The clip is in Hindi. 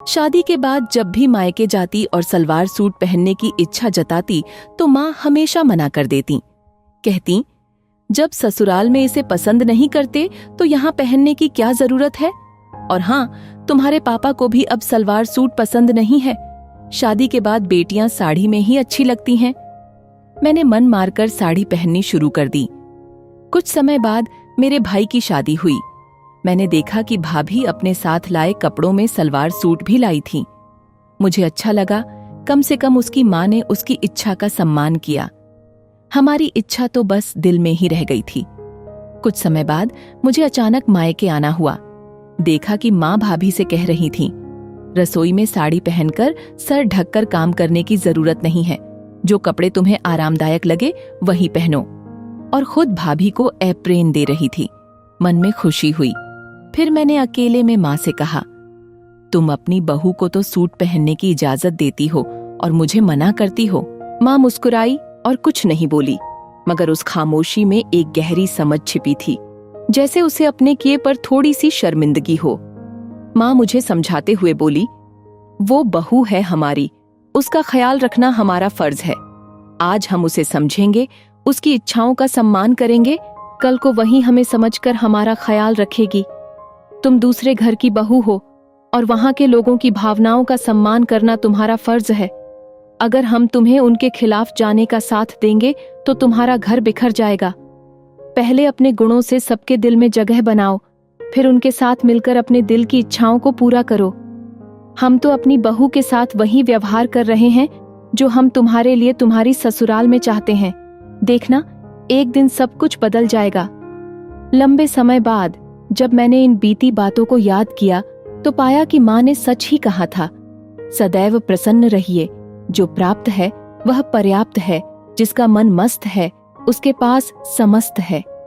शादी के बाद जब भी मायके जाती और सलवार सूट पहनने की इच्छा जताती तो माँ हमेशा मना कर देती। कहती, जब ससुराल में इसे पसंद नहीं करते तो यहाँ पहनने की क्या जरूरत है। और हाँ, तुम्हारे पापा को भी अब सलवार सूट पसंद नहीं है। शादी के बाद बेटियां साड़ी में ही अच्छी लगती हैं। मैंने मन मारकर साड़ी पहननी शुरू कर दी। कुछ समय बाद मेरे भाई की शादी हुई। मैंने देखा कि भाभी अपने साथ लाए कपड़ों में सलवार सूट भी लाई थी। मुझे अच्छा लगा, कम से कम उसकी माँ ने उसकी इच्छा का सम्मान किया। हमारी इच्छा तो बस दिल में ही रह गई थी। कुछ समय बाद मुझे अचानक मायके आना हुआ। देखा कि माँ भाभी से कह रही थी, रसोई में साड़ी पहनकर सर ढककर काम करने की जरूरत नहीं है। जो कपड़े तुम्हें आरामदायक लगे वही पहनो। और खुद भाभी को एप्रेन दे रही थी। मन में खुशी हुई। फिर मैंने अकेले में माँ से कहा, तुम अपनी बहू को तो सूट पहनने की इजाजत देती हो और मुझे मना करती हो। माँ मुस्कुराई और कुछ नहीं बोली, मगर उस खामोशी में एक गहरी समझ छिपी थी, जैसे उसे अपने किए पर थोड़ी सी शर्मिंदगी हो। माँ मुझे समझाते हुए बोली, वो बहू है हमारी, उसका ख्याल रखना हमारा फर्ज है। आज हम उसे समझेंगे, उसकी इच्छाओं का सम्मान करेंगे, कल को वही हमें समझकर हमारा ख्याल रखेगी। तुम दूसरे घर की बहू हो और वहां के लोगों की भावनाओं का सम्मान करना तुम्हारा फर्ज है। अगर हम तुम्हें उनके खिलाफ जाने का साथ देंगे तो तुम्हारा घर बिखर जाएगा। पहले अपने गुणों से सबके दिल में जगह बनाओ, फिर उनके साथ मिलकर अपने दिल की इच्छाओं को पूरा करो। हम तो अपनी बहू के साथ वही व्यवहार कर रहे हैं जो हम तुम्हारे लिए तुम्हारी ससुराल में चाहते हैं। देखना, एक दिन सब कुछ बदल जाएगा। लंबे समय बाद जब मैंने इन बीती बातों को याद किया तो पाया कि माँ ने सच ही कहा था। सदैव प्रसन्न रहिए, जो प्राप्त है वह पर्याप्त है, जिसका मन मस्त है उसके पास समस्त है।